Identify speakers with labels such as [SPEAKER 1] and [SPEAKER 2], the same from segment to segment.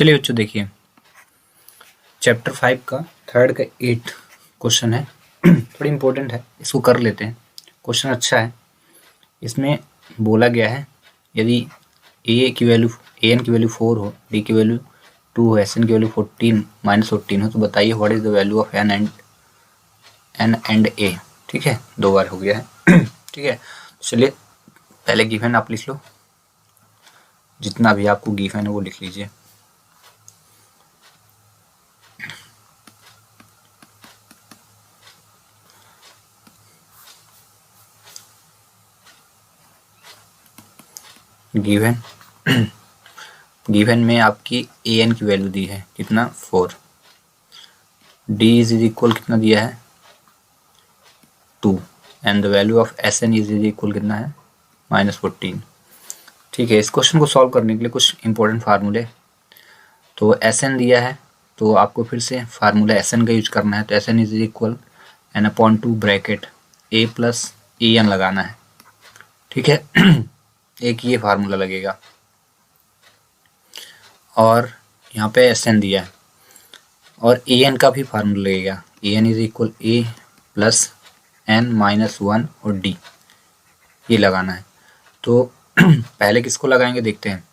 [SPEAKER 1] चलिए बच्चों देखिए, चैप्टर 5 का थर्ड का 8 क्वेश्चन है। थोड़ी इम्पोर्टेंट है, इसको कर लेते हैं। क्वेश्चन अच्छा है। इसमें बोला गया है यदि ए की वैल्यू an की वैल्यू 4 हो, d की वैल्यू 2 हो, sn की वैल्यू 14 -14 हो, तो बताइए what is the value of n and a। ठीक है, 2 बार हो गया है। ठीक है, चलिए पहले गिवन आप लिख लो, जितना भी आपको गिवन है वो लिख लीजिए। गिवन में आपकी an की वैल्यू दी है कितना 4, d इज इक्वल कितना दिया है 2 and the value of sn is equal कितना है -14। ठीक है, इस क्वेश्चन को सॉल्व करने के लिए कुछ इंपॉर्टेंट फार्मूले। तो sn दिया है तो आपको फिर से फार्मूला sn का यूज करना है। तो sn is equal n/2 bracket a plus en लगाना है। ठीक है, एक ये फार्मूला लगेगा और यहाँ पे sn दिया है और an का भी फार्मूला लगेगा। an is equal a plus n-1 और d ये लगाना है। तो पहले किसको लगाएंगे देखते हैं।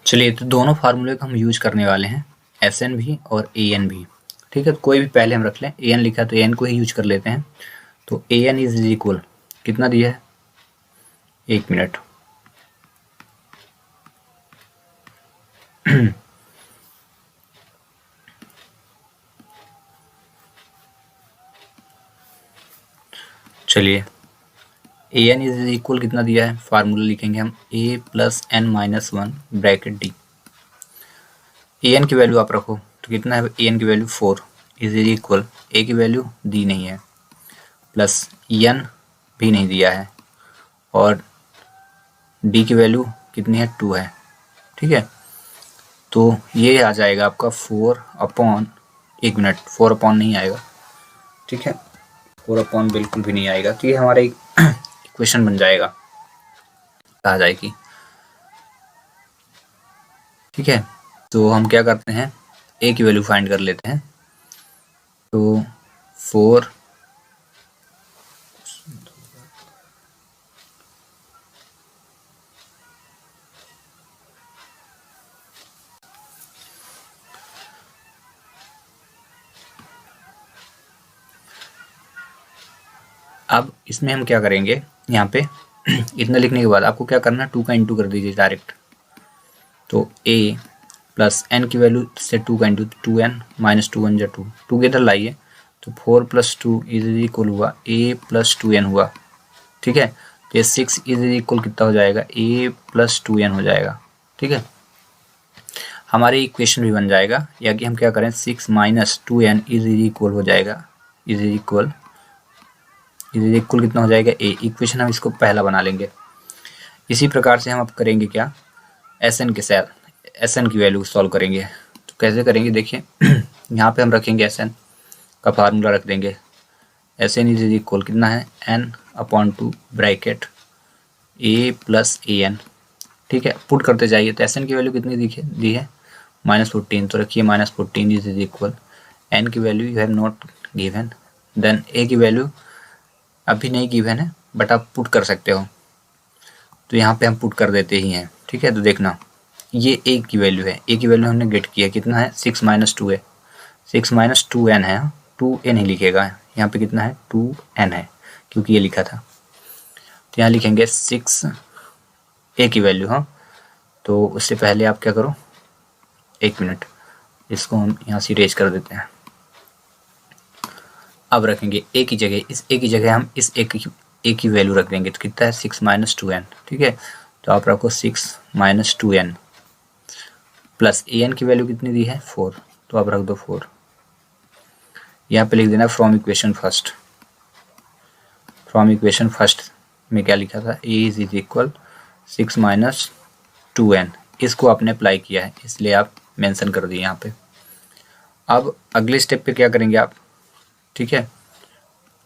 [SPEAKER 1] चलिए, तो दोनों फार्मूले को हम यूज करने वाले हैं, sn भी और an भी। ठीक है, तो कोई भी पहले हम रख लें, an लिखा तो an को ही यूज कर लेते हैं। तो an इज इक्वल कितना दिया है, 1 मिनट। चलिए, an इज इक्वल कितना दिया है, फार्मूला लिखेंगे हम a plus n-1 bracket d। an की वैल्यू आप रखो तो कितना है, an की वैल्यू 4 इज इक्वल a की वैल्यू दी नहीं है, प्लस n भी नहीं दिया है और d की वैल्यू कितनी है 2 है। ठीक है, तो ये आ जाएगा आपका 4/1 मिनट। 4/ नहीं आएगा। ठीक है, 4/ बिल्कुल भी नहीं आएगा। तो ये हमारा एक इक्वेशन बन जाएगा, आ जाएगी। ठीक है, तो हम क्या करते हैं, a की वैल्यू फाइंड कर लेते हैं। तो 4 अब इसमें हम क्या करेंगे, यहाँ पे इतना लिखने के बाद आपको क्या करना है, 2 का इंटू कर दीजिए डायरेक्ट। तो a प्लस n की वैल्यू से 2 का इंटू 2n -2 1 जा 2 2 के इधर लाइए तो 4 + 2 इज इक्वल हुआ a + 2n हुआ। ठीक है, तो ये 6 इज इक्वल कितना हो जाएगा, a + 2n हो जाएगा। ठीक है, हमारी इक्वेशन भी बन जाएगा, या कि हम क्या करें, 6 - 2n इज इक्वल हो जाएगा, इज इक्वल कितना हो जाएगा a। इक्वेशन हम इसको पहला बना लेंगे। इसी प्रकार से हम अब करेंगे क्या, sn के साथ sn की वैल्यू सॉल्व करेंगे। तो कैसे करेंगे देखिए, यहाँ पे हम रखेंगे sn का फार्मूला रख देंगे। sn इज इक्वल कितना है, n/2 bracket a plus an। ठीक है, पुट करते जाइए। तो sn की वैल्यू कितनी दी है -14, तो रखिए -14 इज इक्वल n की value you have not given, then a की वैल्यू अभी नहीं गिवन है बट आप पुट कर सकते हो। तो यहाँ पे हम पुट कर देते ही हैं। ठीक है, तो देखना ये a की वैल्यू है, a की वैल्यू हमने गेट किया, कितना है 6 - 2 है, 6 - 2n है, 2n ही लिखेगा। यहाँ पे कितना है 2n है, क्योंकि ये लिखा था। तो यहाँ लिखेंगे 6 a की वैल्यू। हाँ, तो उससे पहले आप क्या करो, 1 मिनट, इसको हम यहाँ से इरेज कर देते हैं। अब रखेंगे a की जगह, इस a की जगह हम इस a की वैल्यू रख देंगे। तो कितना है 6 - 2n। ठीक है, तो आप रखो 6 - 2n प्लस an की वैल्यू कितनी दी है 4, तो आप रख दो 4। यहाँ पे लिख देना from equation first. From equation first में क्या लिखा था, a इज इक्वल 6 - 2n। इसको आपने अप्लाई किया है इसलिए आप मेंशन कर दिए यहाँ पे। अब अगले स्टेप पे क्या करेंगे आप, ठीक है,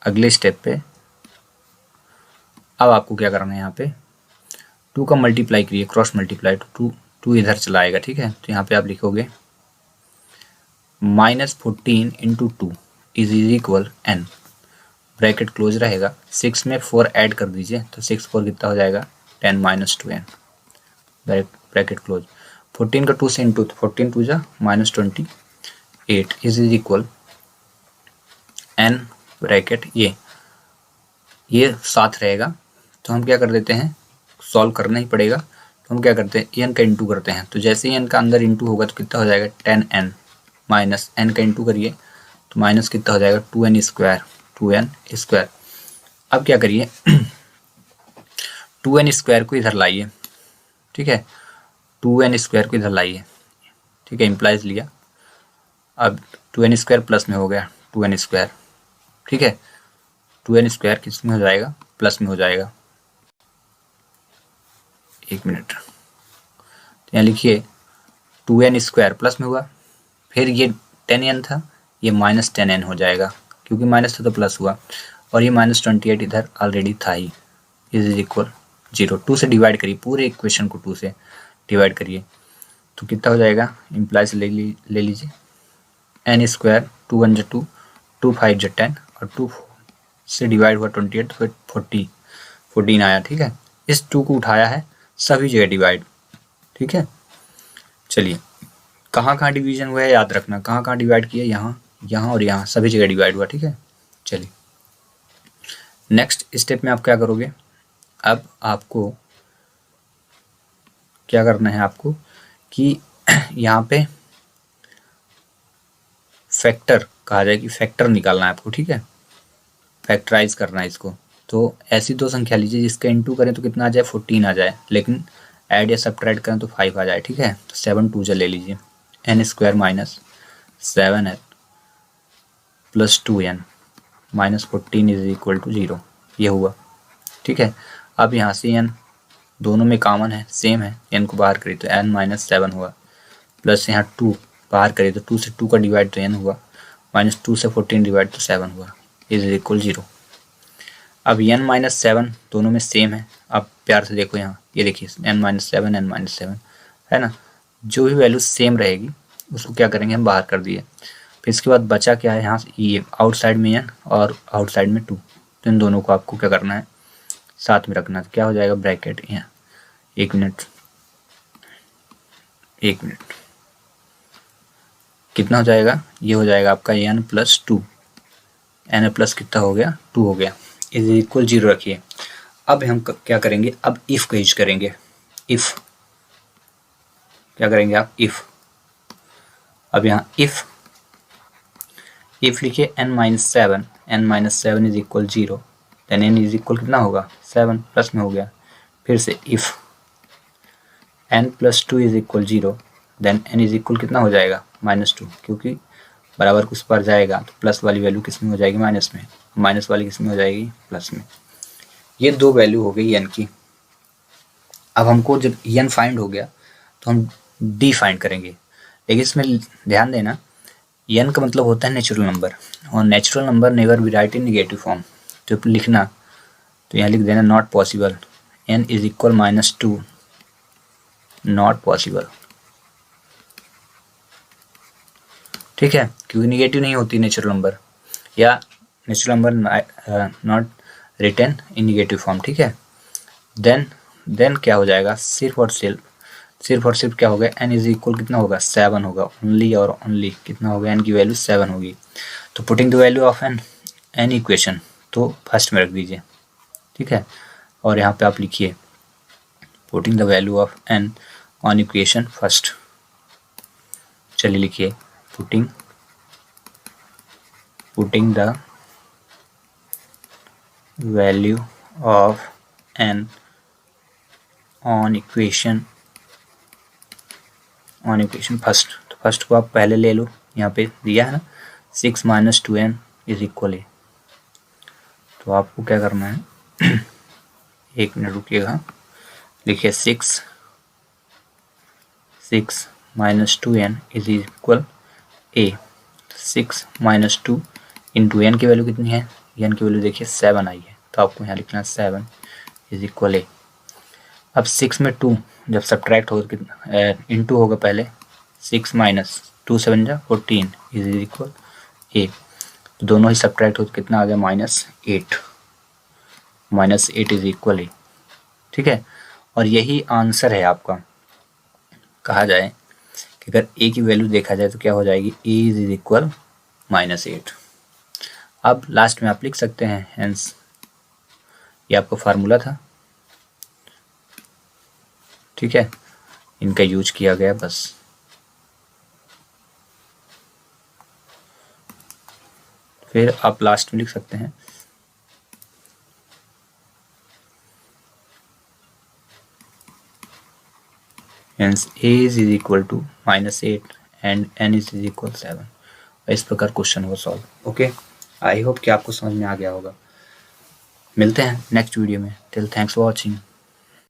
[SPEAKER 1] अगले स्टेप पे अब आपको क्या करना है, यहाँ पे 2 का मल्टीप्लाई करिए, क्रॉस मल्टीप्लाई। तो 2 इधर चला आएगा, ठीक है। तो यहाँ पे आप लिखोगे -14 into 2 is equal n, bracket close रहेगा। 6 में 4 ऐड कर दीजिए तो 6 4 कितना हो जाएगा 10 - 2n, ब्रैकेट क्लोज। 14 का 2 से इंटू, तो 14 2 जा -28 इज इक्वल n, ब्रैकेट ये साथ रहेगा। तो हम क्या कर देते हैं, सॉल्व करना ही पड़ेगा। तो हम क्या करते हैं, n का इंटू करते हैं। तो जैसे ही n का अंदर इंटू होगा तो कितना हो जाएगा 10n, माइनस n का इंटू करिए तो माइनस कितना हो जाएगा 2n स्क्वायर। अब क्या करिए 2n स्क्वायर को इधर लाइए, ठीक है, 2n स्क्वायर को इधर लाइए, ठीक है, इम्प्लाइज लिया। अब 2n स्क्वायर प्लस में हो गया 2n स्क्वायर, ठीक है, 2n स्क्वायर किस में हो जाएगा, प्लस में हो जाएगा। एक मिनट, तो यहाँ लिखिए 2n स्क्वायर प्लस में हुआ, फिर ये 10n था, ये -10n हो जाएगा, क्योंकि माइनस था तो प्लस हुआ, और ये -28 इधर ऑलरेडी था ही, इज इक्वल 0। 2 से डिवाइड करिए, पूरे इक्वेशन को 2 से डिवाइड करिए तो कितना हो जाएगा, इम्प्लाइज ले लीजिए, n स्क्वायर 2 1 2, 2 5 10, और 2 से डिवाइड हुआ 28 तो 14 आया, ठीक है। इस 2 को उठाया है सभी जगह डिवाइड, ठीक है। चलिए कहाँ कहाँ डिवीजन हुआ है याद रखना, कहाँ कहाँ डिवाइड किया, यहाँ और यहाँ सभी जगह डिवाइड हुआ, ठीक है। चलिए नेक्स्ट स्टेप में आप क्या करोगे, अब आपको क्या करना है, आपको कि यहाँ पे फैक्टर कहा जाए कि फैक्टर निकालना है आपको, ठीक है, फैक्टराइज करना है इसको। तो ऐसी दो संख्या लीजिए जिसका इंटू करें तो कितना आ जाए 14 आ जाए, लेकिन ऐड या सब्ट्रैक्ट करें तो 5 आ जाए, ठीक है। तो 7 2 जा ले लीजिए, n square -7n plus 2n -14 is equal to 0, ये हुआ, ठीक है। अब यहाँ से n दोनों में कॉमन है, सेम है, n को बाहर करिए तो n - 7 हुआ, प्लस यहाँ 2 बाहर करिए तो 2 से 2 का डिवाइड तो n हुआ, -2 से 14 डिवाइड तो 7 हुआ, इज इक्वल 0। अब n - 7 दोनों में सेम है, आप प्यार से देखो यहाँ, ये देखिए n - 7 n - 7 है ना, जो भी वैल्यू सेम रहेगी उसको क्या करेंगे हम बाहर कर दिए। फिर इसके बाद बचा क्या है, यहाँ से ये आउटसाइड में n और आउटसाइड में 2, तो इन दोनों को आपको क्या करना है साथ में रखना है। तो क्या हो जाएगा ब्रैकेट, यहाँ एक मिनट कितना हो जाएगा, ये हो जाएगा आपका n + 2, n प्लस कितना हो गया 2 हो गया, इज इक्वल 0 रखिए। अब हम क्या करेंगे, अब इफ को यूज करेंगे, इफ क्या करेंगे आप, इफ। अब यहाँ इफ लिखिए n - 7 is equal 0, then n is equal कितना होगा 7, प्लस में हो गया। फिर से if n + 2 is equal 0, then n is equal कितना हो जाएगा -2, क्योंकि बराबर कुछ पर जाएगा तो प्लस वाली वैल्यू किस में हो जाएगी, माइनस में, माइनस वाली किस में हो जाएगी, प्लस में। ये दो वैल्यू हो गई n की। अब हमको जब n फाइंड हो गया तो हम d फाइंड करेंगे, लेकिन इसमें ध्यान देना n का मतलब होता है नेचुरल नंबर, और natural number never be write in negative form. तो लिखना, तो यहाँ लिख देना not possible, n is equal -2, not possible, ठीक है, क्योंकि निगेटिव नहीं होती नेचुरल नंबर, या natural number not written in negative form, ठीक है। देन क्या हो जाएगा, सिर्फ और सिर्फ क्या हो गया, n इज इक्वल कितना होगा 7 होगा, ओनली और ओनली कितना होगा, n की वैल्यू 7 होगी। तो putting the value of n equation तो फर्स्ट में रख दीजिए, ठीक है, और यहाँ पे आप लिखिए putting the value of n on equation first. चलिए लिखिए putting the value of n on equation first. तो फर्स्ट को आप पहले ले लो, यहाँ पे दिया है ना 6 - 2n इज इक्वल है, तो आपको क्या करना है एक मिनट रुकिएगा, लिखिए 6 - 2n is equal a। 6 - 2 into n की वैल्यू कितनी है, n की वैल्यू देखिए 7 आई है, तो आपको यहाँ लिखना है 7 इज इक्वल a। अब 6 में 2 जब सब्ट्रैक्ट होगा कितना, इनटू होगा पहले 6 माइनस 2 7 जा 14 इज इक्वल 8, तो दोनों ही सब्ट्रैक्ट हो तो कितना आ गया -8, -8 इज इक्वल 8। ठीक है, और यही आंसर है आपका। कहा जाए कि अगर a की वैल्यू देखा जाए तो क्या हो जाएगी, a इज इक्वल -8। अब लास्ट में आप लिख सकते हैं हेंस, ये आपका फार्मूला था। ठीक है, इनका यूज किया गया बस। फिर आप लास्ट में लिख सकते हैं hence a is equal to -8 and n is equal 7। इस प्रकार क्वेश्चन हो सॉल्व। ओके, आई होप कि आपको समझ में आ गया होगा। मिलते हैं नेक्स्ट वीडियो में। Till thanks for watching.